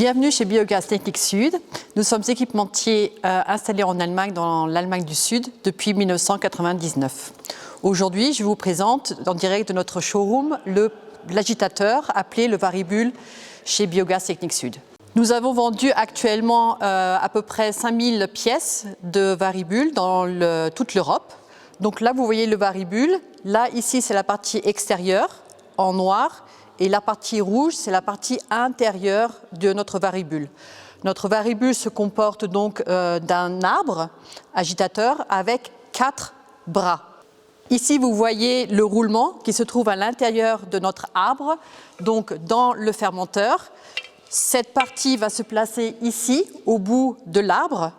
Bienvenue chez Biogaz Technique Sud. Nous sommes équipementiers installés en Allemagne, dans l'Allemagne du Sud, depuis 1999. Aujourd'hui, je vous présente en direct de notre showroom l'agitateur appelé le Varibull chez Biogaz Technique Sud. Nous avons vendu actuellement à peu près 5000 pièces de Varibull dans toute l'Europe. Donc là, vous voyez le Varibull. Là, ici, c'est la partie extérieure en noir. Et la partie rouge, c'est la partie intérieure de notre Varibull. Notre Varibull se comporte donc d'un arbre agitateur avec 4 bras. Ici, vous voyez le roulement qui se trouve à l'intérieur de notre arbre, donc dans le fermenteur. Cette partie va se placer ici, au bout de l'arbre,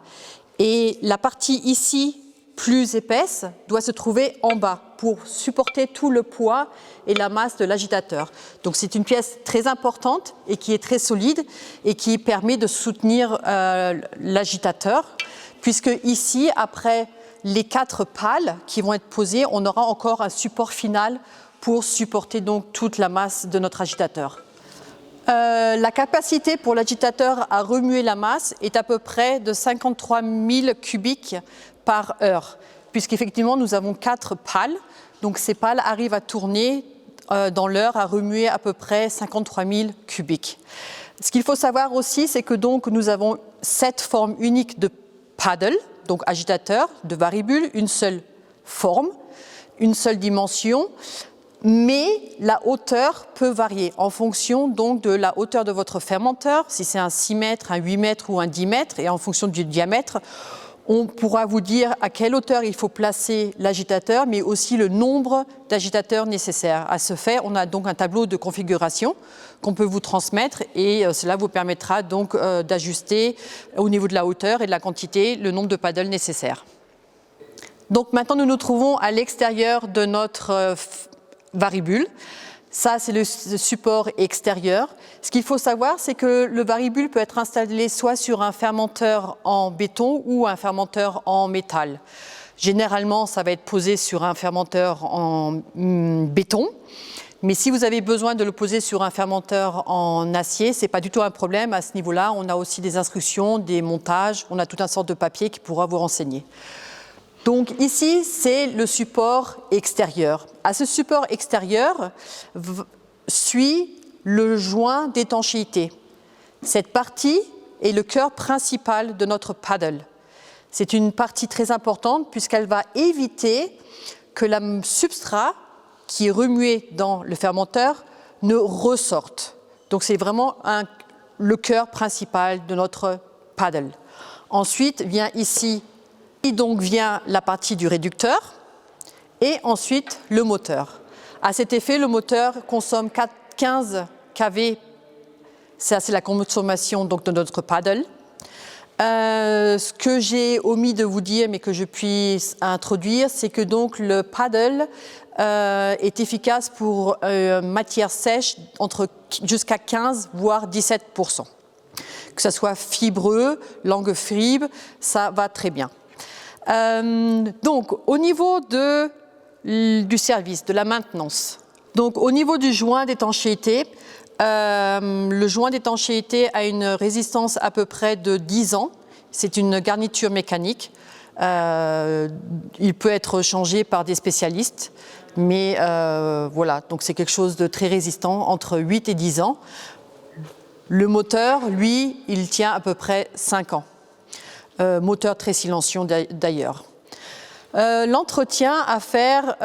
et la partie ici, plus épaisse, doit se trouver en bas pour supporter tout le poids et la masse de l'agitateur. Donc c'est une pièce très importante et qui est très solide et qui permet de soutenir l'agitateur, puisque ici, après les 4 pales qui vont être posées, on aura encore un support final pour supporter donc toute la masse de notre agitateur. La capacité pour l'agitateur à remuer la masse est à peu près de 53 000 cubiques par heure, puisqu'effectivement nous avons 4 pales, donc ces pales arrivent à tourner dans l'heure, à remuer à peu près 53 000 cubiques. Ce qu'il faut savoir aussi, c'est que donc nous avons 7 formes uniques de paddle, donc agitateur, de Varibull, une seule forme, une seule dimension, mais la hauteur peut varier en fonction donc de la hauteur de votre fermenteur, si c'est un 6 mètres, un 8 mètres ou un 10 mètres, et en fonction du diamètre, on pourra vous dire à quelle hauteur il faut placer l'agitateur, mais aussi le nombre d'agitateurs nécessaires. À ce fait, on a donc un tableau de configuration qu'on peut vous transmettre et cela vous permettra donc d'ajuster au niveau de la hauteur et de la quantité le nombre de paddles nécessaires. Donc maintenant, nous nous trouvons à l'extérieur de notre Varibull. Ça, c'est le support extérieur. Ce qu'il faut savoir, c'est que le Varibull peut être installé soit sur un fermenteur en béton ou un fermenteur en métal. Généralement, ça va être posé sur un fermenteur en béton. Mais si vous avez besoin de le poser sur un fermenteur en acier, ce n'est pas du tout un problème. À ce niveau-là, on a aussi des instructions, des montages, on a tout un sorte de papier qui pourra vous renseigner. Donc ici, c'est le support extérieur. À ce support extérieur suit le joint d'étanchéité. Cette partie est le cœur principal de notre paddle. C'est une partie très importante puisqu'elle va éviter que le substrat qui est remué dans le fermenteur ne ressorte. Donc c'est vraiment le cœur principal de notre paddle. Ensuite vient ici donc vient la partie du réducteur et ensuite le moteur. À cet effet, le moteur consomme 15 kV, ça c'est la consommation donc de notre paddle. Ce que j'ai omis de vous dire, mais que je puisse introduire, c'est que donc le paddle est efficace pour matière sèche jusqu'à 15 voire 17%. Que ce soit fibreux, langue fibre, ça va très bien. Donc, au niveau du service, de la maintenance, donc au niveau du joint d'étanchéité, le joint d'étanchéité a une résistance à peu près de 10 ans. C'est une garniture mécanique. Il peut être changé par des spécialistes, mais voilà, donc c'est quelque chose de très résistant, entre 8 et 10 ans. Le moteur, lui, il tient à peu près 5 ans. Moteur très silencieux d'ailleurs. L'entretien à faire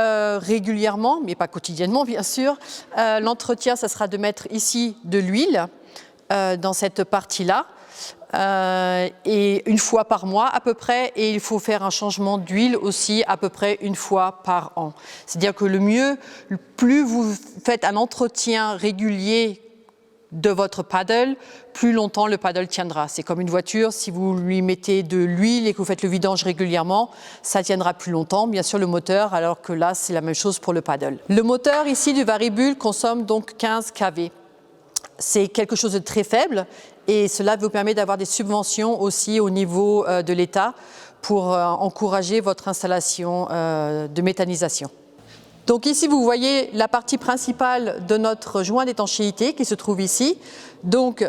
régulièrement, mais pas quotidiennement bien sûr. L'entretien, ça sera de mettre ici de l'huile dans cette partie-là, et une fois par mois à peu près, et il faut faire un changement d'huile aussi à peu près une fois par an. C'est-à-dire que le mieux, plus vous faites un entretien régulier de votre paddle, plus longtemps le paddle tiendra. C'est comme une voiture, si vous lui mettez de l'huile et que vous faites le vidange régulièrement, ça tiendra plus longtemps, bien sûr le moteur, alors que là c'est la même chose pour le paddle. Le moteur ici du Varibull consomme donc 15 kV. C'est quelque chose de très faible et cela vous permet d'avoir des subventions aussi au niveau de l'État pour encourager votre installation de méthanisation. Donc ici, vous voyez la partie principale de notre joint d'étanchéité qui se trouve ici. Donc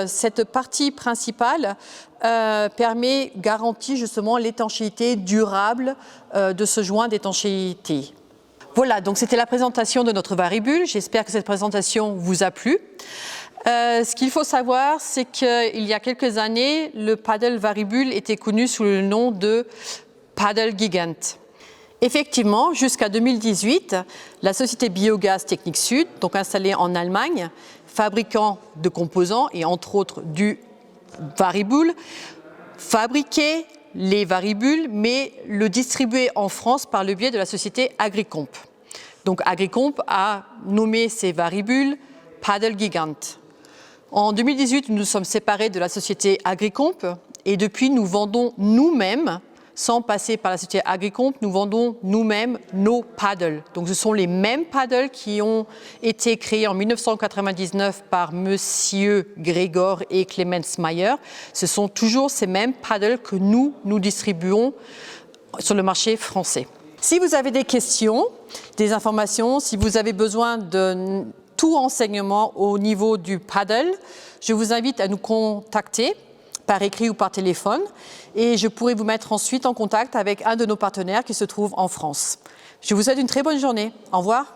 cette partie principale garantit justement l'étanchéité durable de ce joint d'étanchéité. Voilà, donc c'était la présentation de notre varibule. J'espère que cette présentation vous a plu. Ce qu'il faut savoir, c'est qu'il y a quelques années, le paddle varibule était connu sous le nom de Paddle Gigant. Effectivement, jusqu'à 2018, la société Biogaz Technique Sud, donc installée en Allemagne, fabricant de composants et entre autres du varibule, fabriquait les varibules, mais le distribuait en France par le biais de la société Agricomp. Donc Agricomp a nommé ces varibules Paddle Gigant. En 2018, nous nous sommes séparés de la société Agricomp et depuis, nous vendons nous-mêmes, sans passer par la société Agricomp, nous vendons nous-mêmes nos paddles. Donc ce sont les mêmes paddles qui ont été créés en 1999 par Monsieur Grégor et Clemens Mayer. Ce sont toujours ces mêmes paddles que nous distribuons sur le marché français. Si vous avez des questions, des informations, si vous avez besoin de tout renseignement au niveau du paddle, je vous invite à nous contacter par écrit ou par téléphone et je pourrai vous mettre ensuite en contact avec un de nos partenaires qui se trouve en France. Je vous souhaite une très bonne journée. Au revoir.